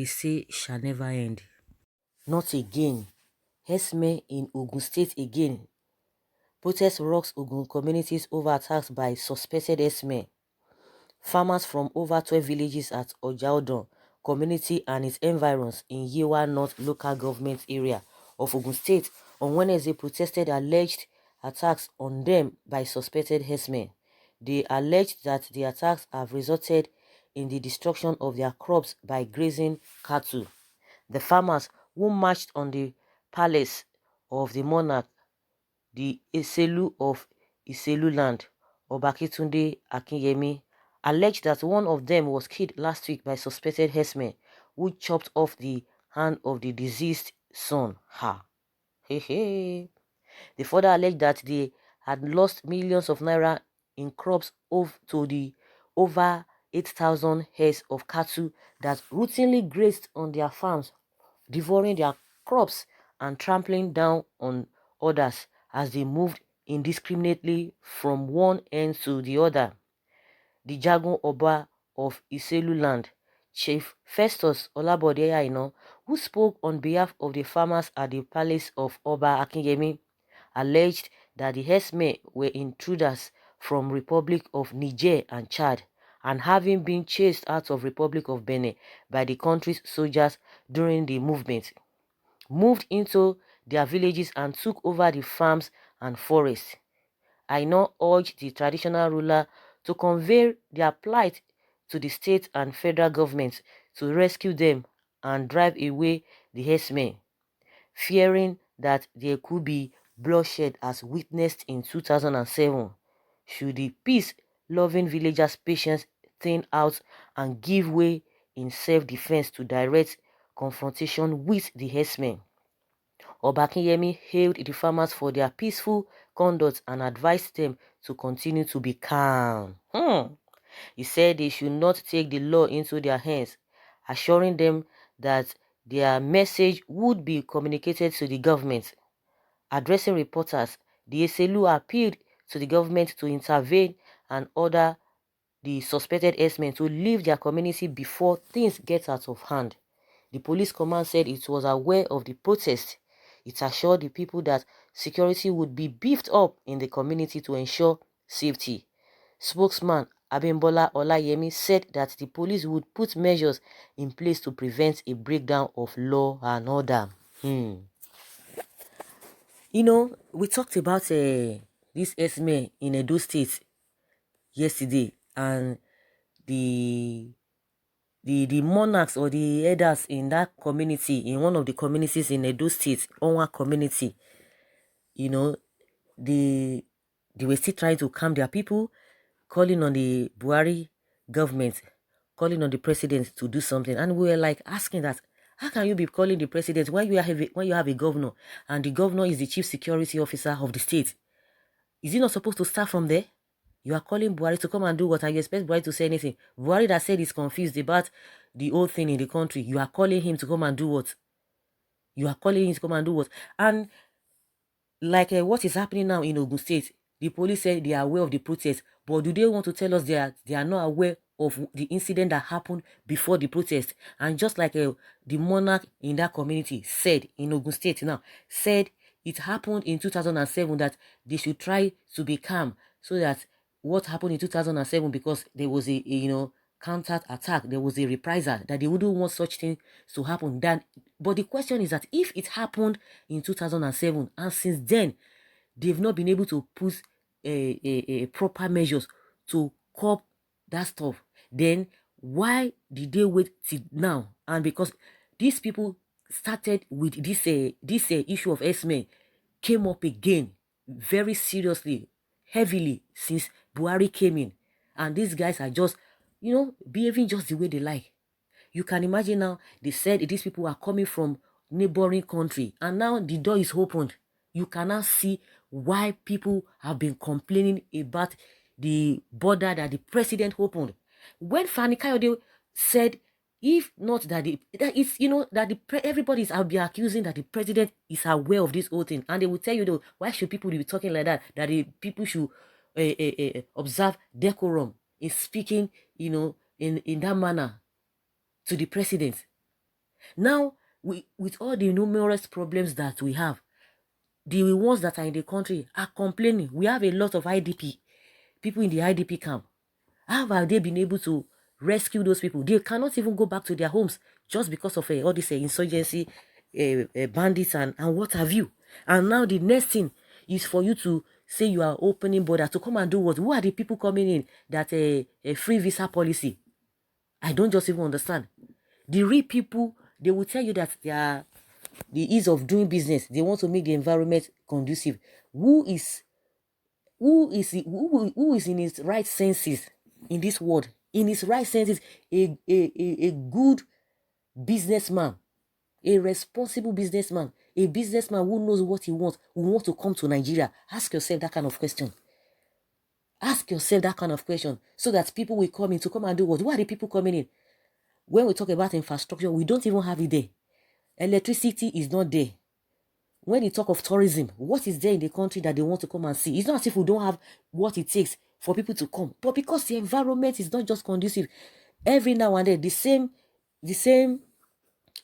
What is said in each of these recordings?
they say shall never end. Not again. Herdsmen in Ogun State again. Protest rocks Ogun communities over attacks by suspected herdsmen. Farmers from over 12 villages at Đ1Đ community and its environs in Yewa North local government area of Ogun State on Wednesday protested alleged attacks on them by suspected herdsmen. They alleged that the attacks have resulted in the destruction of their crops by grazing cattle. The farmers who marched on the palace of the monarch, the Eselu of Iselu land, Obakitunde Akinyemi, alleged that one of them was killed last week by suspected herdsmen who chopped off the hand of the deceased son. Ha! Hey. They further alleged that they had lost millions of naira in crops to the over 8,000 heads of cattle that routinely grazed on their farms, devouring their crops and trampling down on others as they moved indiscriminately from one end to the other. The Jagun Oba of Iselu land, Chief Festus Olabode Aino, who spoke on behalf of the farmers at the palace of Oba Akinyemi, alleged that the herdsmen were intruders from Republic of Niger and Chad, and having been chased out of Republic of Benin by the country's soldiers during the movement, moved into their villages and took over the farms and forests. I now urge the traditional ruler to convey their plight to the state and federal governments to rescue them and drive away the herdsmen, fearing that there could be bloodshed as witnessed in 2007 should the peace-loving villagers' patience thin out and give way in self-defense to direct confrontation with the herdsmen. Obakinyemi hailed the farmers for their peaceful conduct and advised them to continue to be calm. He said they should not take the law into their hands, assuring them that their message would be communicated to the government. Addressing reporters, the Eselu appealed to the government to intervene and order the suspected herdsmen to leave their community before things get out of hand. The police command said it was aware of the protest. It assured the people that security would be beefed up in the community to ensure safety. Spokesman Abimbola Olayemi said that the police would put measures in place to prevent a breakdown of law and order. You know, we talked about this herdsmen in Edo State yesterday, and the monarchs or the elders in that community, in one of the communities in Edo State, Onwa community, you know, they were still trying to calm their people, calling on the Buhari government, calling on the president to do something. And we were like asking that, how can you be calling the president when you have a governor and the governor is the chief security officer of the state? Is he not supposed to start from there? You are calling Buhari to come and do what? And you expect Buhari to say anything? Buhari that said he's confused about the whole thing in the country, you are calling him to come and do what? You are calling him to come and do what? And like what is happening now in Ogun State, the police said they are aware of the protest, but do they want to tell us they are not aware of the incident that happened before the protest? And just like the monarch in that community said in Ogun State now, said it happened in 2007 that they should try to be calm, so that what happened in 2007, because there was a counter attack, there was a reprisal, that they wouldn't want such things to happen. But the question is that if it happened in 2007 and since then they've not been able to put proper measures to curb that stuff, then why did they wait till now? And because these people started with this issue of herdsmen, came up again very seriously, heavily, since Buhari came in, and these guys are just behaving just the way they like. You can imagine now, they said these people are coming from neighboring country, and now the door is opened. You cannot see why people have been complaining about the border that the president opened. When Fani Kayode said, if not that everybody is be accusing that the president is aware of this whole thing, and they will tell you though, why should people be talking like that? That the people should observe decorum in speaking, in that manner to the president. Now, with all the numerous problems that we have, the ones that are in the country are complaining. We have a lot of IDP, people in the IDP camp. How have they been able to rescue those people? They cannot even go back to their homes just because of all this insurgency, bandits and what have you. And now the next thing is for you to say you are opening borders to come and do what? Who are the people coming in that a free visa policy? I don't just even understand. The real people, they will tell you that they are the ease of doing business. They want to make the environment conducive. Who is in his right senses in this world? In his right senses, a good businessman, a responsible businessman, a businessman who knows what he wants, who wants to come to Nigeria. Ask yourself that kind of question. Ask yourself that kind of question so that people will come in to come and do what? Who are the people coming in? When we talk about infrastructure, we don't even have it there. Electricity is not there. When they talk of tourism, what is there in the country that they want to come and see? It's not as if we don't have what it takes for people to come. But because the environment is not just conducive, every now and then, the same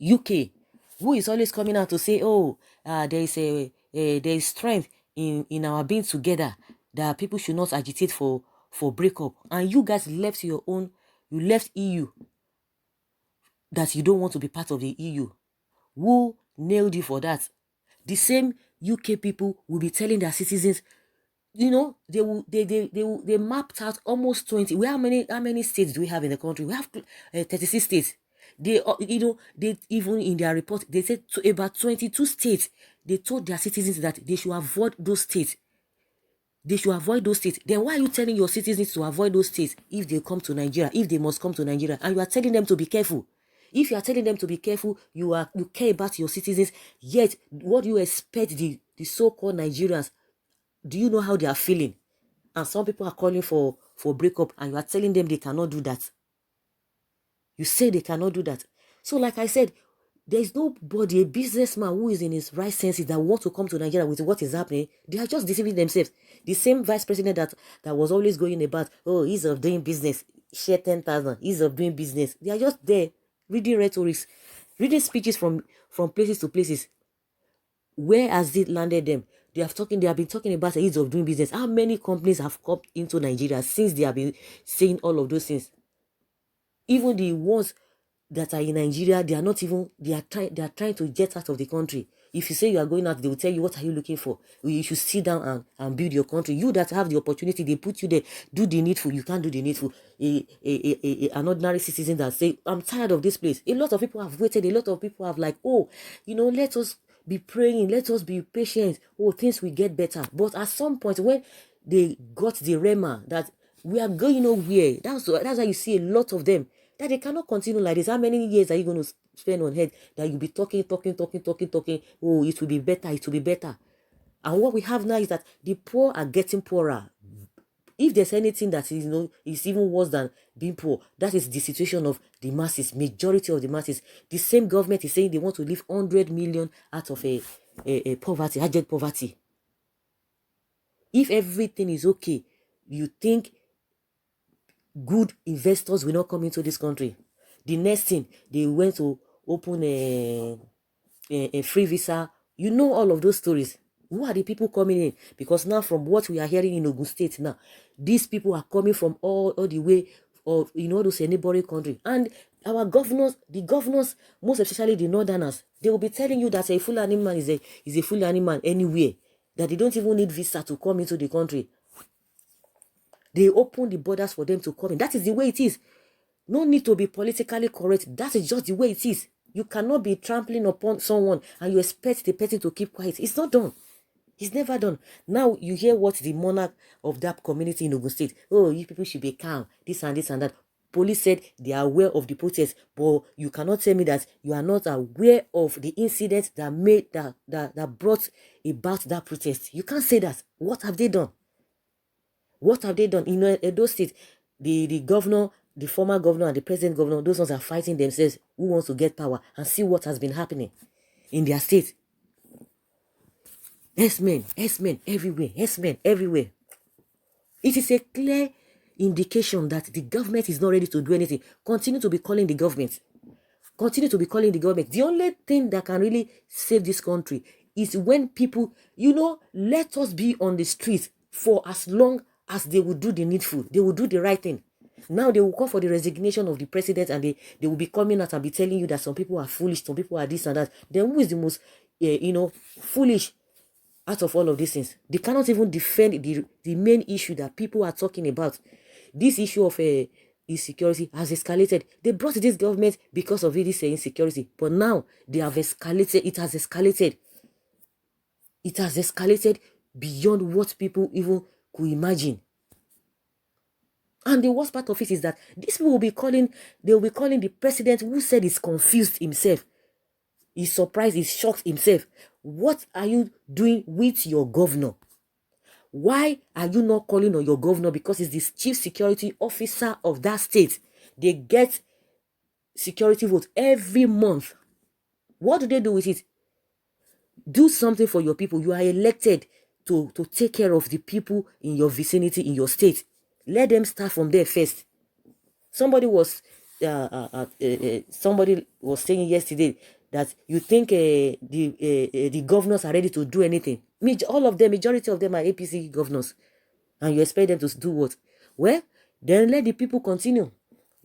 UK, who is always coming out to say, oh, there is strength in our being together, that people should not agitate for breakup. And you guys left you left EU, that you don't want to be part of the EU. Who nailed you for that? The same UK people will be telling their citizens, they mapped out almost 20. How many states do we have in the country? We have 36 states. They even in their report, they said about 22 states, they told their citizens that they should avoid those states. They should avoid those states. Then why are you telling your citizens to avoid those states if they come to Nigeria, if they must come to Nigeria, and you are telling them to be careful? If you are telling them to be careful, you care about your citizens, yet what do you expect the so-called Nigerians? Do you know how they are feeling? And some people are calling for breakup, and you are telling them they cannot do that. You say they cannot do that. So like I said, there is nobody, a businessman who is in his right senses, that wants to come to Nigeria with what is happening. They are just deceiving themselves. The same vice president that was always going about, oh, ease of doing business, share 10,000, ease of doing business. They are just there reading rhetorics, reading speeches from places to places. Where has it landed them? They have been talking about the ease of doing business. How many companies have come into Nigeria since they have been saying all of those things? Even the ones that are in Nigeria, they are trying to get out of the country. If you say you are going out, they will tell you, what are you looking for? You should sit down and build your country. You that have the opportunity, they put you there, do the needful. You can't do the needful. An ordinary citizen that say, I'm tired of this place. A lot of people have waited. A lot of people have like, oh, let us be praying. Let us be patient. Oh, things will get better. But at some point, when they got the rema that we are going nowhere, that's why you see a lot of them, that they cannot continue like this. How many years are you going to spend on head that you'll be talking? Oh, it will be better. It will be better. And what we have now is that the poor are getting poorer. If there's anything that is even worse than being poor, that is the situation of the masses, majority of the masses. The same government is saying they want to leave 100 million out of a poverty, abject poverty. If everything is okay, you think good investors will not come into this country? The next thing, they went to open a free visa. All of those stories. Who are the people coming in? Because now, from what we are hearing in Ogun State now, these people are coming from all the way of those neighboring country. And our governors, the governors, most especially the northerners, they will be telling you that a Fulani man is a Fulani man anywhere, that they don't even need visa to come into the country. They open the borders for them to come in. That is the way it is. No need to be politically correct. That is just the way it is. You cannot be trampling upon someone and you expect the person to keep quiet. It's not done. It's never done. Now you hear what the monarch of that community in Ogun State, oh, you people should be calm, this and that. Police said they are aware of the protest, but you cannot tell me that you are not aware of the incident that brought about that protest. You can't say that. What have they done? What have they done? In Edo State, the governor, the former governor and the present governor, those ones are fighting themselves who wants to get power, and see what has been happening in their state. S-men everywhere, S-men everywhere. It is a clear indication that the government is not ready to do anything. Continue to be calling the government. continue to be calling the government. The only thing that can really save this country is when people, let us be on the streets for as long as they will do the needful. They will do the right thing. Now they will call for the resignation of the president, and they will be coming out and be telling you that some people are foolish, some people are this and that. Then who is the most, foolish out of all of these things? They cannot even defend the main issue that people are talking about. This issue of insecurity has escalated. They brought this government because of this insecurity, but now they have escalated. It has escalated. It has escalated beyond what people even could imagine. And the worst part of it is that these people will be calling the president, who said he's confused himself. He's surprised, he's shocked himself. What are you doing with your governor? Why are you not calling on your governor? Because he's the chief security officer of that state. They get security votes every month. What do they do with it? Do something for your people. You are elected to take care of the people in your vicinity, in your state. Let them start from there first. Somebody was saying yesterday that you think the governors are ready to do anything. All of them, majority of them are APC governors. And you expect them to do what? Well, then let the people continue.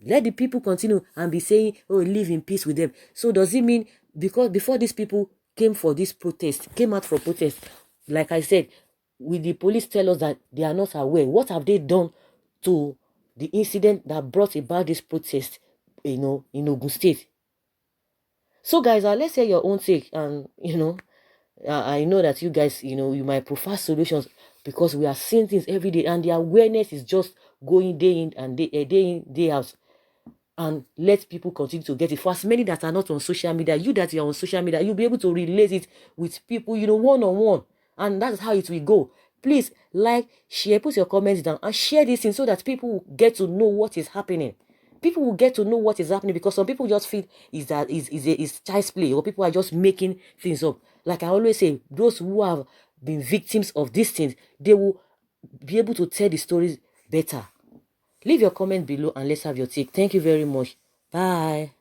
Let the people continue and be saying, oh, live in peace with them. So does it mean, because before these people came out for protest, like I said, will the police tell us that they are not aware? What have they done to the incident that brought about this protest, in Ogun State? So guys, let's hear your own take. And I know that you guys, you might prefer solutions, because we are seeing things every day, and the awareness is just going day in and day in, day out. And let people continue to get it. For as many that are not on social media, you that are on social media, you'll be able to relate it with people, one-on-one. And that's how it will go. Please like, share, put your comments down, and share this thing so that people will get to know what is happening. People will get to know what is happening, because some people just feel is child's play, or people are just making things up. Like I always say, those who have been victims of these things, they will be able to tell the stories better. Leave your comment below and let's have your take. Thank you very much. Bye.